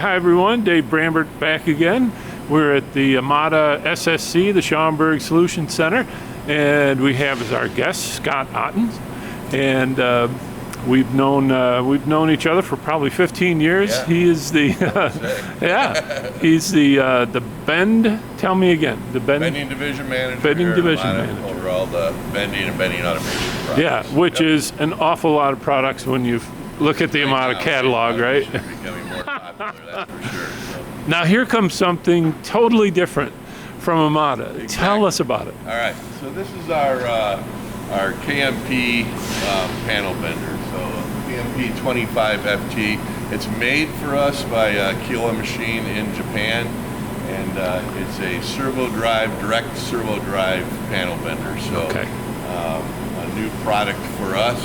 Hi everyone, Dave Brambert back again. We're at the AMADA SSC, the Schaumburg Solution Center, and we have as our guest Scott Ottens, and we've known each other for probably 15 years. Yeah. He is the he's the bend. Tell me again, the bending division manager. Bending here at division AMADA, manager. over all the bending and bending automation products. Yeah, which is an awful lot of products when you look at the AMADA catalog, right? Should be becoming more popular, that's for sure. So. Now here comes something totally different from AMADA. Exactly. Tell us about it. All right, so this is our KMP panel bender. So KMP 25 FT. It's made for us by Kyowa Machine in Japan, and it's a servo drive, direct servo drive panel bender. So okay. A new product for us.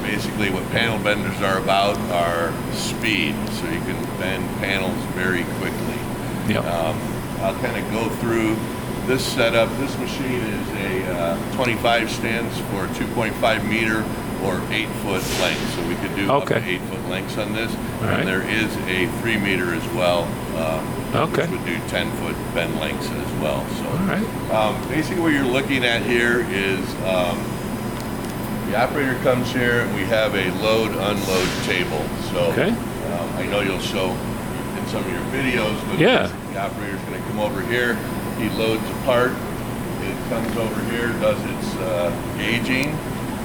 Basically what panel benders are about are speed, so you can bend panels very quickly. Yep. I'll kind of go through this setup. This machine is a 25 stands for 2.5 meter or 8 foot length, so we could do up to 8 foot lengths on this. Right. And there is a 3 meter as well, okay. which would do 10 foot bend lengths as well. So all right. basically what you're looking at here is the operator comes here and we have a load unload table. So okay. I know you'll show in some of your videos, but yeah. the operator's going to come over here, he loads a part, it comes over here, does its gauging,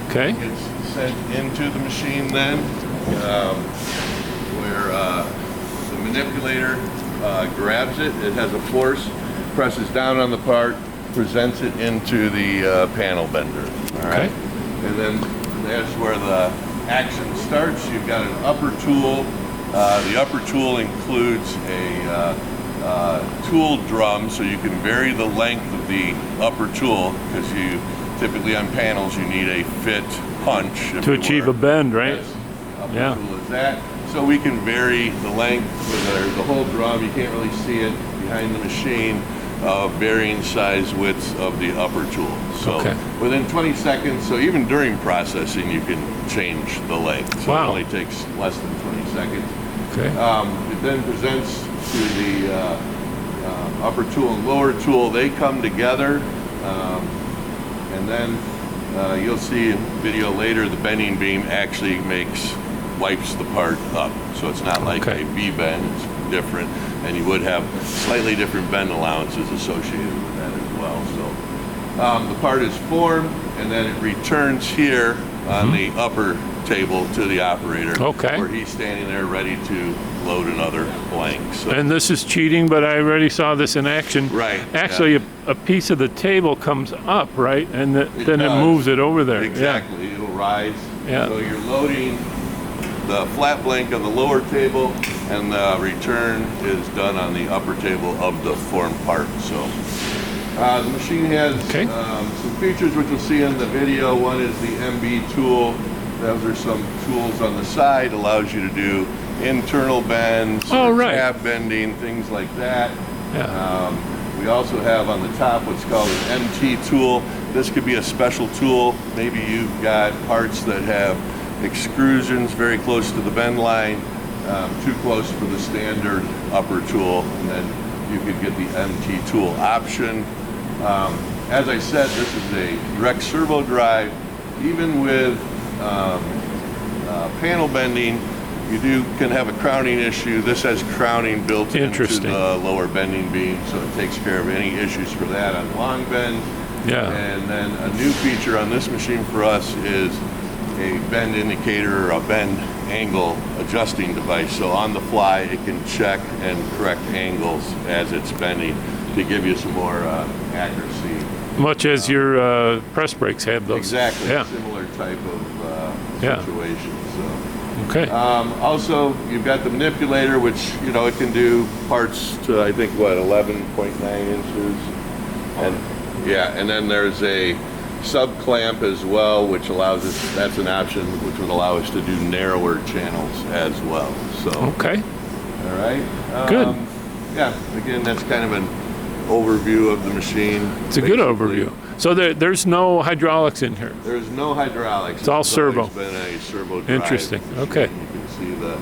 Okay. gets sent into the machine then, where the manipulator grabs it, it has a force, presses down on the part, presents it into the panel bender. All right. Okay. And then that's where the action starts. You've got an upper tool. The upper tool includes a tool drum, so you can vary the length of the upper tool, because you typically on panels you need a fit punch To achieve a bend, right? Yes. Upper Yeah. tool is that. So we can vary the length with the whole drum. You can't really see it behind the machine. Varying size widths of the upper tool. So okay. within 20 seconds, so even during processing, you can change the length. So wow. It only takes less than 20 seconds. Okay. It then presents to the upper tool and lower tool. They come together, and then you'll see in video later, the bending beam actually wipes the part up. So it's not like okay. a V-bend, it's different. And you would have slightly different bend allowances associated with that as well. So the part is formed, and then it returns here on the upper table to the operator, okay. where he's standing there ready to load another blank. So, and this is cheating, but I already saw this in action. Right. Actually, yeah. a piece of the table comes up, right, and then it moves it over there. Exactly. Yeah. It'll rise. Yeah. So you're loading the flat blank on the lower table, and the return is done on the upper table of the formed part. So the machine has okay. Some features which you'll see in the video. One is the MB tool. Those are some tools on the side, allows you to do internal bends, right. tab bending, things like that. Yeah. We also have on the top what's called an MT tool. This could be a special tool. Maybe you've got parts that have extrusions very close to the bend line, too close for the standard upper tool, and then you could get the MT tool option. As I said, this is a direct servo drive. Even with panel bending, you can have a crowning issue. This has crowning built into the lower bending beam, so it takes care of any issues for that on long bend. Yeah. And then a new feature on this machine for us is a bend indicator or a bend angle adjusting device. So on the fly, it can check and correct angles as it's bending to give you some more accuracy. Much as your press brakes have those. Exactly. Yeah. Similar type of situation. So. Okay. Also, you've got the manipulator, which it can do parts to I think 11.9 inches, and yeah, and then there's a sub clamp as well, which allows us, that's an option which would allow us to do narrower channels as well. So okay. All right. Good. Yeah. Again, that's kind of an overview of the machine. It's a good overview. So there's no hydraulics in here. There's no hydraulics. It's all servo. It's been a servo drive. Interesting. machine. Okay. You can see the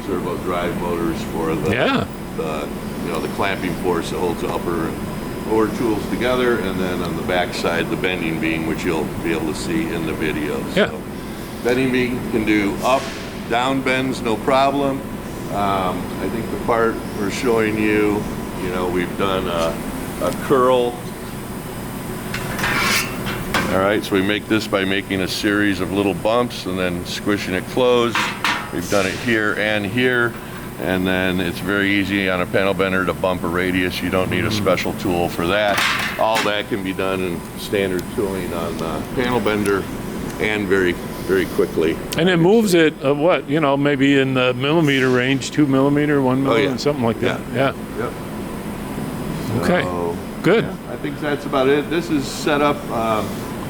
servo drive motors for the, Yeah. the clamping force that holds the upper and lower tools together, and then on the back side, the bending beam, which you'll be able to see in the video. Yeah. So, bending beam can do up, down bends, no problem. I think the part we're showing you, we've done a curl. All right, so we make this by making a series of little bumps and then squishing it closed. We've done it here and here, and then it's very easy on a panel bender to bump a radius. You don't need a special tool for that. All that can be done in standard tooling on the panel bender, and very, very quickly. And it moves it, what, maybe in the millimeter range, 2 millimeter, 1 millimeter, yeah. something like that. Yeah. Yep. Okay. So, Good. yeah, I think that's about it. This is set up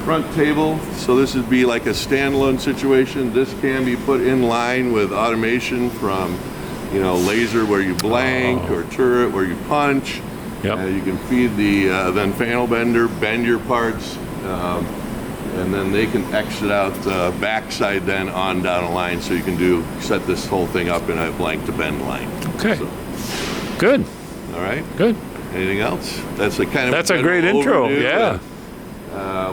front table, so this would be like a standalone situation. This can be put in line with automation from, laser where you blank, or turret where you punch. Yep. You can feed the then panel bender, bend your parts, and then they can exit out the backside then on down a line, so you can set this whole thing up in a blank to bend line. Okay. So, Good. all right. Good. Anything else? That's a kind of That's a great general intro. overview. Yeah.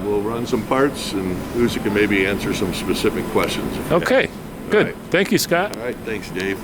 We'll run some parts, and Uzi can maybe answer some specific questions. if you have. Okay. Good. right. Thank you, Scott. All right. Thanks, Dave.